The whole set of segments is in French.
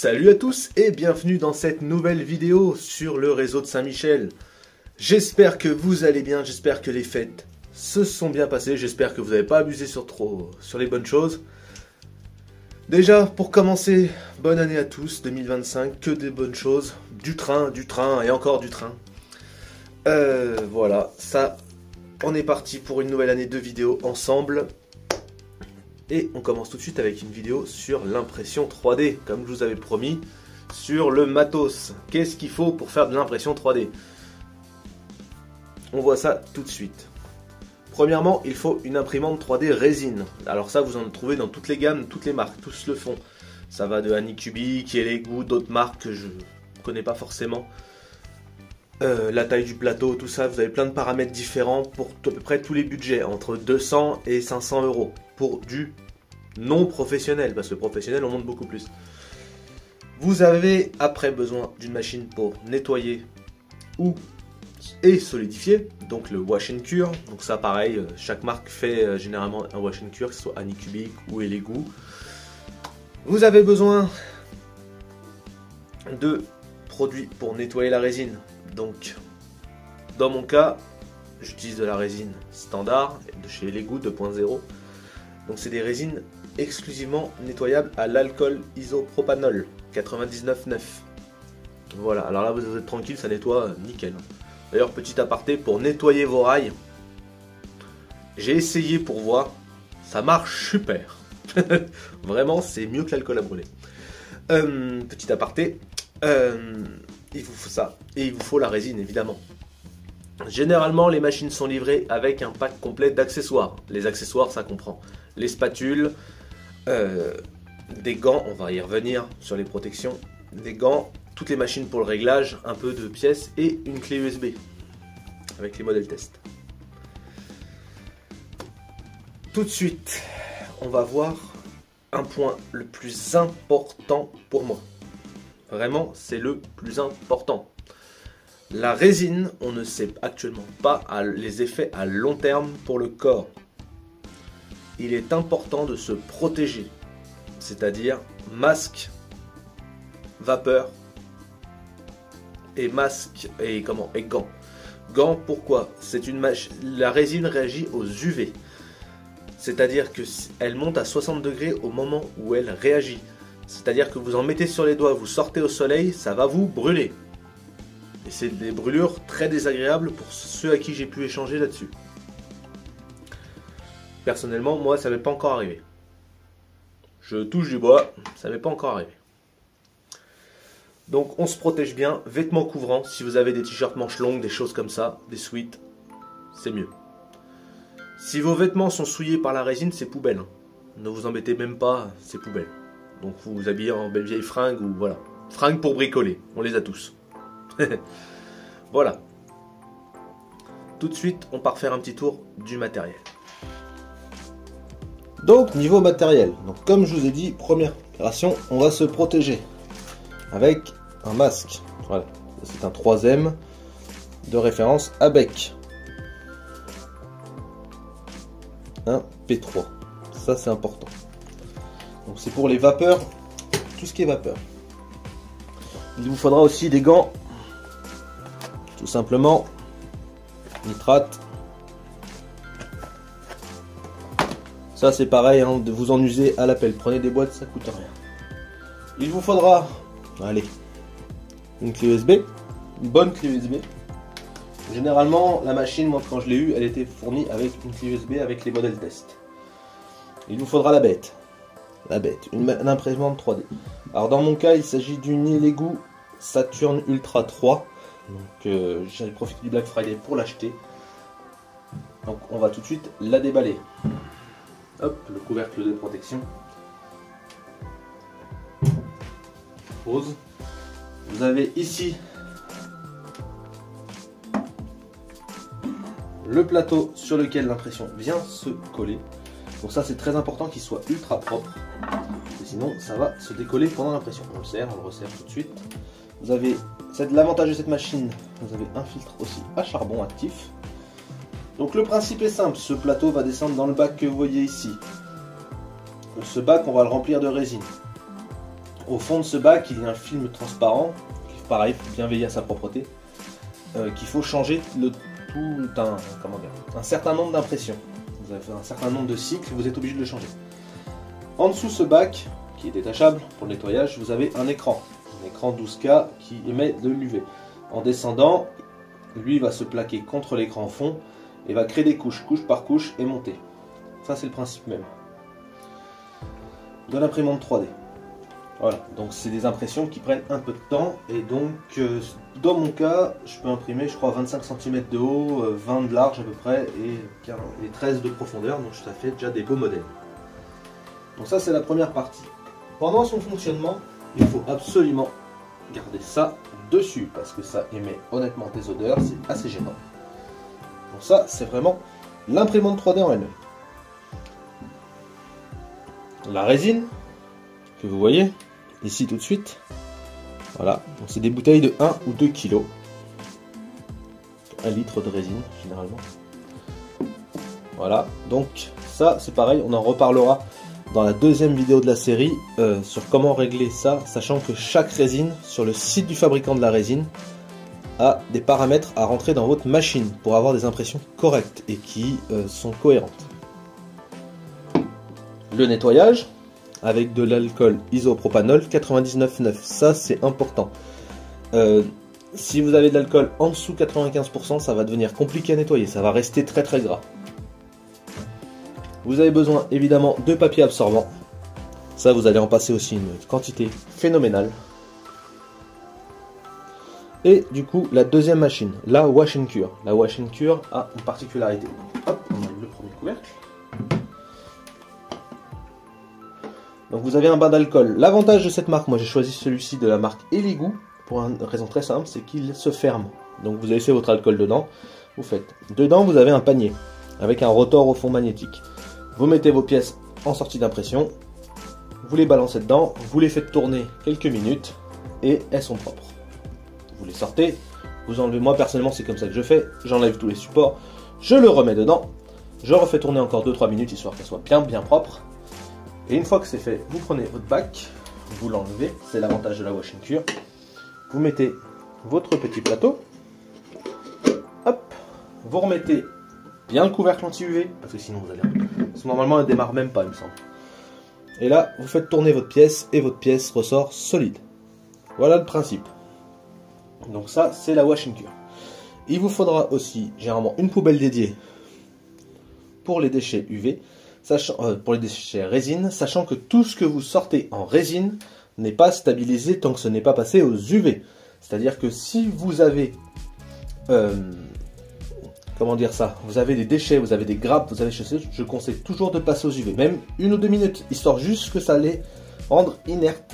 Salut à tous et bienvenue dans cette nouvelle vidéo sur le réseau de Saint-Michel. J'espère que vous allez bien, j'espère que les fêtes se sont bien passées, j'espère que vous n'avez pas abusé sur les bonnes choses. Déjà, pour commencer, bonne année à tous, 2025, que des bonnes choses, du train et encore du train. Voilà, ça, on est parti pour une nouvelle année de vidéos ensemble. Et on commence tout de suite avec une vidéo sur l'impression 3D, comme je vous avais promis, sur le matos. Qu'est-ce qu'il faut pour faire de l'impression 3D? On voit ça tout de suite. Premièrement, il faut une imprimante 3D résine. Alors ça, vous en trouvez dans toutes les gammes, toutes les marques, tous le font. Ça va de Anycubic, Elegoo, d'autres marques que je ne connais pas forcément. La taille du plateau, tout ça, vous avez plein de paramètres différents pour à peu près tous les budgets, entre 200 et 500 euros pour du non professionnel, parce que professionnel on monte beaucoup plus. Vous avez après besoin d'une machine pour nettoyer et solidifier, donc le wash and cure. Donc ça pareil, chaque marque fait généralement un wash and cure, que ce soit Anycubic ou Elegoo. Vous avez besoin de produits pour nettoyer la résine. Donc, dans mon cas, j'utilise de la résine standard de chez Elegoo 2.0. Donc, c'est des résines exclusivement nettoyables à l'alcool isopropanol 99,9. Voilà, alors là, vous êtes tranquille, ça nettoie nickel. D'ailleurs, petit aparté, pour nettoyer vos rails, j'ai essayé pour voir, ça marche super. Vraiment, c'est mieux que l'alcool à brûler. Petit aparté. Il vous faut ça, et il vous faut la résine évidemment. Généralement les machines sont livrées avec un pack complet d'accessoires. Les accessoires ça comprend les spatules, des gants, on va y revenir sur les protections, des gants, toutes les machines pour le réglage, un peu de pièces et une clé USB avec les modèles test. Tout de suite on va voir un point le plus important pour moi. Vraiment, c'est le plus important. La résine, on ne sait actuellement pas les effets à long terme pour le corps. Il est important de se protéger, c'est-à-dire masque, vapeur et gants. Gants, pourquoi? La résine réagit aux UV, c'est-à-dire qu'elle monte à 60 degrés au moment où elle réagit. C'est-à-dire que vous en mettez sur les doigts, vous sortez au soleil, ça va vous brûler. Et c'est des brûlures très désagréables pour ceux à qui j'ai pu échanger là-dessus. Personnellement, moi, ça m'est pas encore arrivé. Je touche du bois, ça m'est pas encore arrivé. Donc, on se protège bien. Vêtements couvrants, si vous avez des t-shirts manches longues, des choses comme ça, des sweats, c'est mieux. Si vos vêtements sont souillés par la résine, c'est poubelle. Ne vous embêtez même pas, c'est poubelle. Donc vous vous habillez en belle vieille fringue ou voilà. Fringues pour bricoler, on les a tous. Voilà. Tout de suite, on part faire un petit tour du matériel. Donc niveau matériel, donc comme je vous ai dit, première opération, on va se protéger avec un masque. Voilà, c'est un 3M de référence ABEC. Un P3. Ça c'est important. Donc c'est pour les vapeurs, tout ce qui est vapeur. Il vous faudra aussi des gants, tout simplement, nitrate. Ça c'est pareil, hein, de vous en user à l'appel. Prenez des boîtes, ça coûte rien. Il vous faudra, allez, une clé USB, une bonne clé USB. Généralement, la machine, moi quand je l'ai eue, elle était fournie avec une clé USB avec les modèles test. Il vous faudra la bête. Une imprimante 3D. Alors dans mon cas, il s'agit d'une Elegoo Saturn Ultra 3. Donc j'ai profité du Black Friday pour l'acheter. Donc on va tout de suite la déballer. Hop, le couvercle de protection. Pose. Vous avez ici le plateau sur lequel l'impression vient se coller. Donc ça c'est très important qu'il soit ultra propre, sinon ça va se décoller pendant l'impression. On le serre, on le resserre tout de suite. Vous avez l'avantage de cette machine, vous avez un filtre aussi à charbon actif. Donc le principe est simple, ce plateau va descendre dans le bac que vous voyez ici. Ce bac on va le remplir de résine. Au fond de ce bac, il y a un film transparent, qui pareil, faut bien veiller à sa propreté, qu'il faut changer un certain nombre d'impressions. Vous avez fait un certain nombre de cycles, vous êtes obligé de le changer. En dessous de ce bac, qui est détachable pour le nettoyage, vous avez un écran 12K qui émet de l'UV. En descendant, lui va se plaquer contre l'écran fond et va créer des couches, couche par couche, et monter. Ça, c'est le principe même de l'imprimante 3D. Voilà, donc c'est des impressions qui prennent un peu de temps, et donc dans mon cas, je peux imprimer, je crois, 25 cm de haut, 20 de large à peu près, et 13 de profondeur, donc ça fait déjà des beaux modèles. Donc ça, c'est la première partie. Pendant son fonctionnement, il faut absolument garder ça dessus, parce que ça émet honnêtement des odeurs, c'est assez gênant. Donc ça, c'est vraiment l'imprimante 3D en elle-même. La résine, que vous voyez ici tout de suite, voilà, donc c'est des bouteilles de 1 ou 2 kg, 1 litre de résine généralement. Voilà, donc ça c'est pareil, on en reparlera dans la deuxième vidéo de la série sur comment régler ça, sachant que chaque résine sur le site du fabricant de la résine a des paramètres à rentrer dans votre machine pour avoir des impressions correctes et qui sont cohérentes. Le nettoyage avec de l'alcool isopropanol 99,9, ça c'est important. Si vous avez de l'alcool en dessous 95%, ça va devenir compliqué à nettoyer, ça va rester très très gras. Vous avez besoin évidemment de papier absorbant, ça vous allez en passer aussi une quantité phénoménale. Et du coup la deuxième machine, la Wash and Cure. La Wash and Cure a une particularité. Hop, on enlève le premier couvercle. Donc vous avez un bain d'alcool. L'avantage de cette marque, moi j'ai choisi celui-ci de la marque Elegoo pour une raison très simple, c'est qu'il se ferme. Donc vous avez fait votre alcool dedans, vous faites. Dedans vous avez un panier avec un rotor au fond magnétique. Vous mettez vos pièces en sortie d'impression, vous les balancez dedans, vous les faites tourner quelques minutes et elles sont propres. Vous les sortez, vous enlevez, moi personnellement c'est comme ça que je fais, j'enlève tous les supports, je le remets dedans, je refais tourner encore 2-3 minutes histoire qu'elle soit bien propre. Et une fois que c'est fait, vous prenez votre bac, vous l'enlevez, c'est l'avantage de la Wash and Cure. Vous mettez votre petit plateau, hop, vous remettez bien le couvercle anti-UV, parce que sinon vous allez... Parce que normalement elle ne démarre même pas, il me semble. Et là, vous faites tourner votre pièce, et votre pièce ressort solide. Voilà le principe. Donc ça, c'est la Wash and Cure. Il vous faudra aussi, généralement, une poubelle dédiée pour les déchets UV, pour les déchets résine, sachant que tout ce que vous sortez en résine n'est pas stabilisé tant que ce n'est pas passé aux UV. C'est-à-dire que si vous avez, comment dire ça, vous avez des déchets, vous avez des grappes, vous avez je conseille toujours de passer aux UV, même 1 ou 2 minutes, histoire juste que ça les rende inertes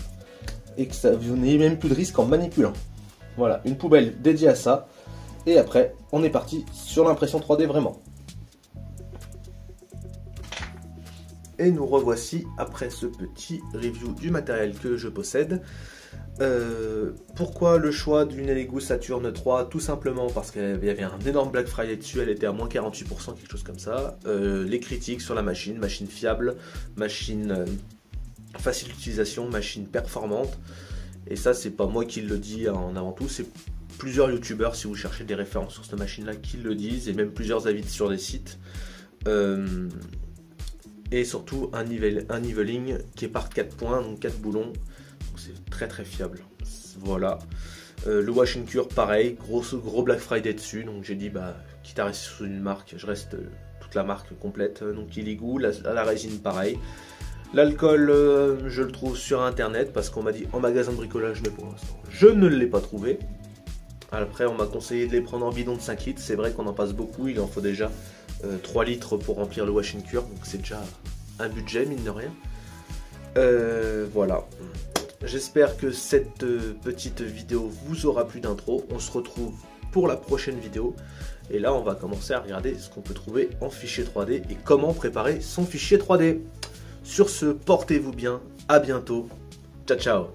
et que ça, vous n'ayez même plus de risque en manipulant. Voilà, une poubelle dédiée à ça, et après on est parti sur l'impression 3D vraiment. Et nous revoici après ce petit review du matériel que je possède. Pourquoi le choix d'une Elegoo Saturn 3? Tout simplement parce qu'il y avait un énorme Black Friday dessus, elle était à moins 48%, quelque chose comme ça. Les critiques sur la machine fiable, machine facile d'utilisation, machine performante. Et ça, c'est pas moi qui le dis en avant tout, c'est plusieurs youtubeurs, si vous cherchez des références sur cette machine-là, qui le disent, et même plusieurs avis sur des sites. Et surtout un nivelling qui est par 4 points, donc 4 boulons, c'est très très fiable. Voilà. Le Wash and Cure pareil, gros Black Friday dessus, donc j'ai dit bah quitte à rester sur une marque, je reste toute la marque complète, donc Elegoo, la résine pareil. L'alcool je le trouve sur internet parce qu'on m'a dit en magasin de bricolage, mais pour l'instant je ne l'ai pas trouvé. Après on m'a conseillé de les prendre en bidon de 5 litres, c'est vrai qu'on en passe beaucoup, il en faut déjà 3 litres pour remplir le Wash and Cure, donc c'est déjà un budget mine de rien. Voilà, j'espère que cette petite vidéo vous aura plu d'intro. On se retrouve pour la prochaine vidéo et là on va commencer à regarder ce qu'on peut trouver en fichier 3D et comment préparer son fichier 3D. Sur ce, portez-vous bien, à bientôt, ciao ciao.